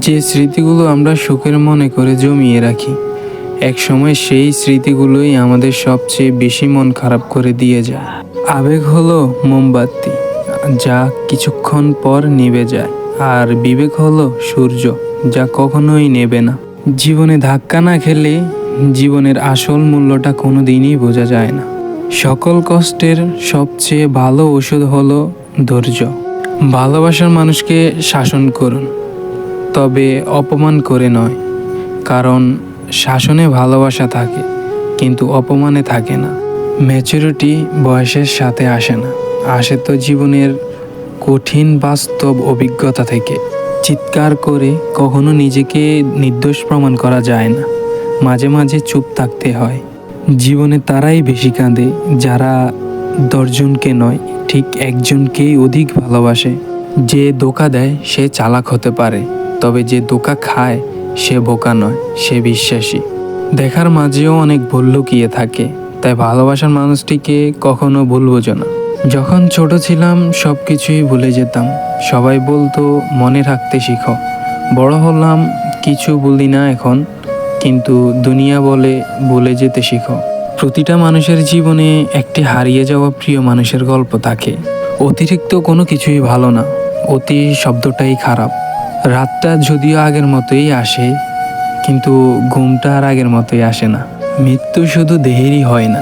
যে স্মৃতিগুলো আমরা সুখের মনে করে জমিয়ে রাখি, একসময় সেই স্মৃতিগুলোই আমাদের সবচেয়ে বেশি মন খারাপ করে দিয়ে যায়। আবেগ হলো মোমবাতি, যা কিছুক্ষণ পর নিভে যায়, আর বিবেক হলো সূর্য, যা কখনোই নেবে না। জীবনে ধাক্কা না খেলে জীবনের আসল মূল্যটা কোনোদিনই বোঝা যায় না। সকল কষ্টের সবচেয়ে ভালো ওষুধ হলো ধৈর্য। ভালোবাসার মানুষকে শাসন করুন, তবে অপমান করে নয়, কারণ শাসনে ভালোবাসা থাকে কিন্তু অপমানে থাকে না। ম্যাচুরিটি বয়সের সাথে আসে না, আসে তো জীবনের কঠিন বাস্তব অভিজ্ঞতা থেকে। চিৎকার করে কখনো নিজেকে নির্দোষ প্রমাণ করা যায় না, মাঝে মাঝে চুপ থাকতে হয়। জীবনে তারাই বেশি কাঁদে যারা 10 জনকে নয়, ঠিক একজনকেই অধিক ভালোবাসে। যে ধোঁকা দেয় সে চালাক হতে পারে, তবে যে ধোঁকা খায় সে বোকা নয়, সে বিশ্বাসী। দেখার মাঝেও অনেক ভুল লুকিয়ে থাকে, তাই ভালোবাসার মানুষটিকে কখনো ভুল বোঝো না। যখন ছোট ছিলাম সব কিছুই ভুলে যেতাম, সবাই বলতো মনে রাখতে শিখো। বড় হলাম, কিছু বলি না এখন, কিন্তু দুনিয়া বলে ভুলে যেতে শিখো। প্রতিটা মানুষের জীবনে একটি হারিয়ে যাওয়া প্রিয় মানুষের গল্প থাকে। অতিরিক্ত কোনো কিছুই ভালো না, অতি শব্দটাই খারাপ। রাতটা যদিও আগের মতোই আসে, কিন্তু ঘুমটা আর আগের মতোই আসে না। মৃত্যু শুধু দেহেরই হয় না,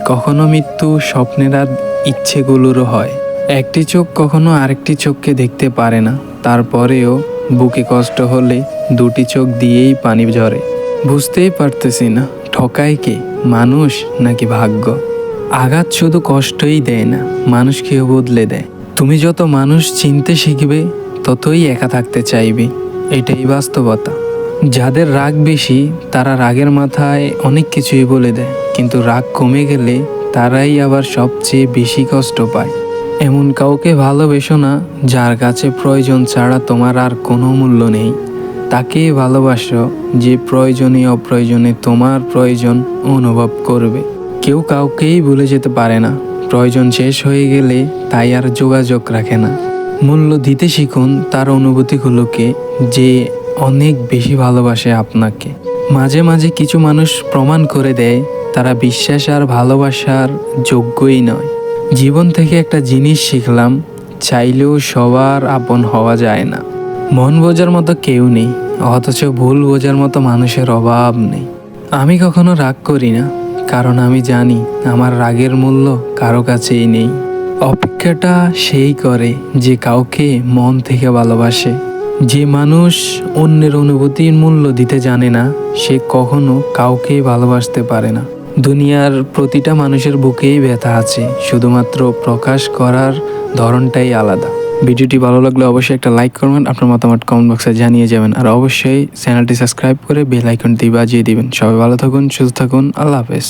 কখনো মৃত্যু স্বপ্নের আর ইচ্ছেগুলোরও হয়। একটি চোখ কখনো আরেকটি চোখকে দেখতে পারে না, তারপরেও বুকে কষ্ট হলে দুটি চোখ দিয়েই পানি ঝরে। বুঝতেই পারতেছি না, ঠকায় কে, মানুষ নাকি ভাগ্য? আঘাত শুধু কষ্টই দেয় না, মানুষকেও বদলে দেয়। তুমি যত মানুষ চিনতে শিখবে ততই একা থাকতে চাইবে, এটাই বাস্তবতা। যাদের রাগ বেশি তারা রাগের মাথায় অনেক কিছুই বলে দেয়, কিন্তু রাগ কমে গেলে তারাই আবার সবচেয়ে বেশি কষ্ট পায়। এমন কাউকে ভালোবেসো না যার কাছে প্রয়োজন ছাড়া তোমার আর কোনো মূল্য নেই। তাকেই ভালোবাসো যে প্রয়োজনে অপ্রয়োজনে তোমার প্রয়োজন অনুভব করবে। কেউ কাউকেই ভুলে যেতে পারে না, প্রয়োজন শেষ হয়ে গেলে তাই আর যোগাযোগ রাখে না। মূল্য দিতে শিখুন তার অনুভূতিগুলোকে, যে অনেক বেশি ভালোবাসে আপনাকে। মাঝে মাঝে কিছু মানুষ প্রমাণ করে দেয় তারা বিশ্বাস আর ভালোবাসার যোগ্যই নয়। জীবন থেকে একটা জিনিস শিখলাম, চাইলেও সবার আপন হওয়া যায় না। মন বোঝার মতো কেউ নেই, অথচ ভুল বোঝার মতো মানুষের অভাব নেই। আমি কখনো রাগ করি না, কারণ আমি জানি আমার রাগের মূল্য কারো কাছেই নেই। অপেক্ষাটা সেই করে যে কাউকে মন থেকে ভালোবাসে। যে মানুষ অন্যের অনুভূতির মূল্য দিতে জানে না, সে কখনো কাউকেই ভালোবাসতে পারে না। দুনিয়ার প্রতিটা মানুষের বুকেই ব্যথা আছে, শুধুমাত্র প্রকাশ করার ধরনটাই আলাদা। ভিডিওটি ভালো লাগলে অবশ্যই একটা লাইক করবেন, আপনার মতামত কমেন্ট বক্সে জানিয়ে যাবেন, আর অবশ্যই চ্যানেলটি সাবস্ক্রাইব করে বেল আইকনটি বাজিয়ে দিবেন। সবাই ভালো থাকুন, সুস্থ থাকুন, আল্লাহ হাফেজ।